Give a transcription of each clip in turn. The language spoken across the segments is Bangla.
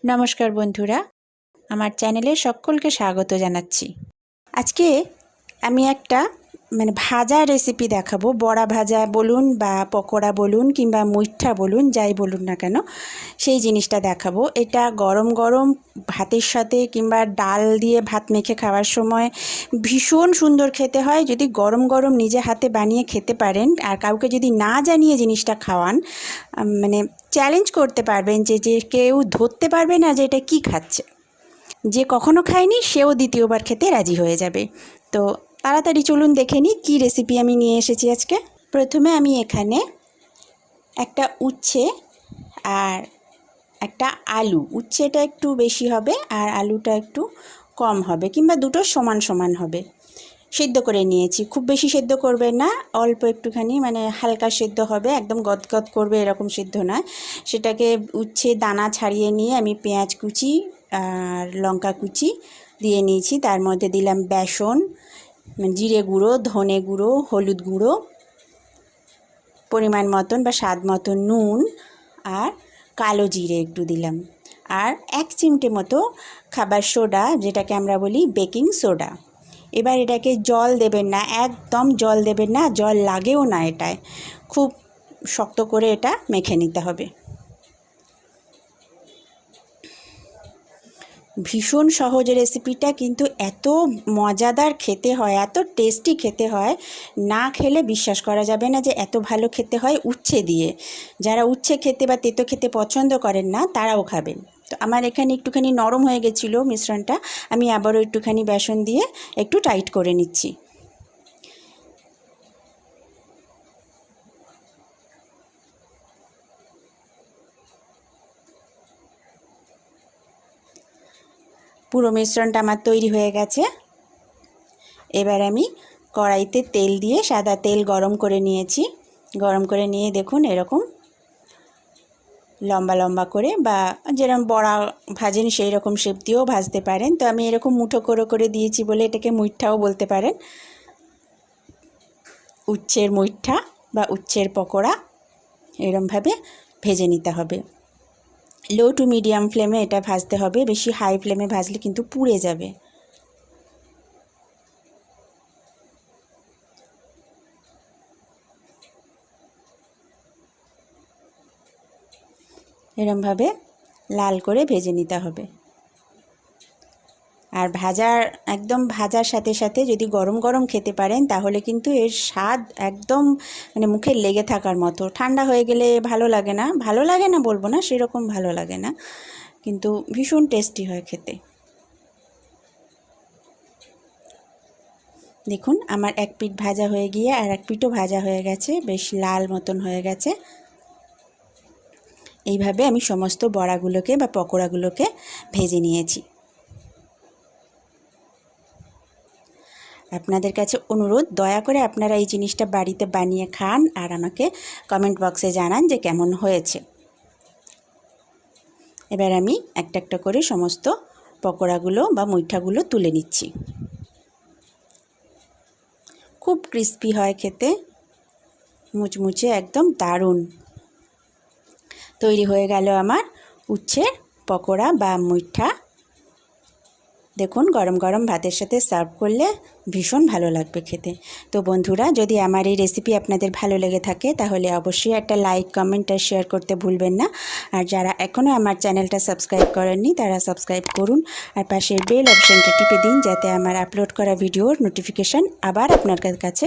নমস্কার বন্ধুরা, আমার চ্যানেলে সকলকে স্বাগত জানাচ্ছি। আজকে আমি একটা ভাজা রেসিপি দেখাবো। বড়া ভাজা বলুন বা পকোড়া বলুন কিংবা মুইঠা বলুন, যাই বলুন না কেন, সেই জিনিসটা দেখাবো। এটা গরম গরম ভাতের সাথে কিংবা ডাল দিয়ে ভাত মেখে খাওয়ার সময় ভীষণ সুন্দর খেতে হয়। যদি গরম গরম নিজে হাতে বানিয়ে খেতে পারেন আর কাউকে যদি না জানিয়ে জিনিসটা খাওয়ান, চ্যালেঞ্জ করতে পারবেন যে কেউ ধরতে পারবে না যে এটা কী খাচ্ছে। যে কখনো খায়নি সেও দ্বিতীয়বার খেতে রাজি হয়ে যাবে। তো তাড়াতাড়ি চলুন দেখে নিই কী রেসিপি আমি নিয়ে এসেছি আজকে। প্রথমে আমি এখানে একটা উচ্ছে আর একটা আলু, উচ্ছেটা একটু বেশি হবে আর আলুটা একটু কম হবে কিংবা দুটো সমান সমান হবে, সেদ্ধ করে নিয়েছি। খুব বেশি সেদ্ধ করবেন না, অল্প একটুখানি হালকা সেদ্ধ হবে, একদম গদগদ করবে এরকম সেদ্ধ নয়। সেটাকে উচ্ছে দানা ছাড়িয়ে নিয়ে আমি পেঁয়াজ কুচি আর লঙ্কা কুচি দিয়ে নিয়েছি। তার মধ্যে দিলাম বেসন, জিরে গুঁড়ো, ধনে গুঁড়ো, হলুদ গুঁড়ো, পরিমাণ মতন বা স্বাদ মতন নুন আর কালো জিরে একটু দিলাম, আর 1 চিমটে মতো খাবার সোডা, যেটাকে আমরা বলি বেকিং সোডা। এবার এটাকে জল দেবেন না, একদম জল দেবেন না, জল লাগেও না। এটায় খুব শক্ত করে এটা মেখে নিতে হবে। ভীষণ সহজ রেসিপিটা, কিন্তু এত মজাদার খেতে হয়, এত টেস্টি খেতে হয়, না খেলে বিশ্বাস করা যাবে না যে এত ভালো খেতে হয় উচ্ছে দিয়ে। যারা উচ্ছে খেতে বা তেতো খেতে পছন্দ করেন না তারাও খাবেন। তো আমার এখানে একটুখানি নরম হয়ে গেছিলো মিশ্রণটা, আমি আবারও একটুখানি বেসন দিয়ে একটু টাইট করে নিচ্ছি। পুরো মিশ্রণটা আমার তৈরি হয়ে গেছে। এবার আমি কড়াইতে তেল দিয়ে, সাদা তেল গরম করে নিয়েছি। গরম করে নিয়ে দেখুন এরকম লম্বা লম্বা করে, বা যেরকম বড়া ভাজেন সেই রকম শেপ দিয়েও ভাজতে পারেন। তো আমি এরকম মুঠো করে করে দিয়েছি বলে এটাকে মুইঠাও বলতে পারেন। উচ্ছের মুইঠা বা উচ্ছের পকোড়া এরমভাবে ভেজে নিতে হবে। লো টু মিডিয়াম ফ্লেমে এটা ভাজতে হবে, বেশি হাই ফ্লেমে ভাজলে কিন্তু পুড়ে যাবে। এরমভাবে লাল করে ভেজে নিতে হবে। আর একদম ভাজার সাথে সাথে যদি গরম গরম খেতে পারেন তাহলে কিন্তু এর স্বাদ একদম মুখে লেগে থাকার মতো। ঠান্ডা হয়ে গেলে ভালো লাগে না, বলবো না, সেরকম ভালো লাগে না, কিন্তু ভীষণ টেস্টি হয় খেতে। দেখুন আমার এক পিঠ ভাজা হয়ে গিয়ে আর এক পিঠও ভাজা হয়ে গেছে, বেশ লাল মতন হয়ে গেছে। এইভাবে আমি সমস্ত বড়াগুলোকে বা পকোড়াগুলোকে ভেজে নিয়েছি। আপনাদের কাছে অনুরোধ, দয়া করে আপনারা এই জিনিসটা বাড়িতে বানিয়ে খান আর আমাকে কমেন্ট বক্সে জানান যে কেমন হয়েছে। এবার আমি একটা একটা করে সমস্ত পকোড়াগুলো বা মুইঠাগুলো তুলে নিচ্ছি। খুব ক্রিস্পি হয় খেতে, মুচমুচে একদম দারুণ। তৈরি হয়ে গেল আমার উচ্ছের পকোড়া বা মুইঠা। দেখুন গরম গরম ভাতের সাথে সার্ভ করলে ভীষণ ভালো লাগবে খেতে। তো বন্ধুরা, যদি আমার এই রেসিপি আপনাদের ভালো লেগে থাকে তাহলে অবশ্যই একটা লাইক, কমেন্ট আর শেয়ার করতে ভুলবেন না। আর যারা এখনও আমার চ্যানেলটা সাবস্ক্রাইব করেননি তারা সাবস্ক্রাইব করুন আর পাশের বেল অপশানটা টিপে দিন, যাতে আমার আপলোড করা ভিডিওর নোটিফিকেশান আবার আপনার কাছে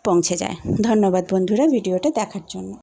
পৌঁছে যায়। ধন্যবাদ বন্ধুরা ভিডিওটা দেখার জন্য।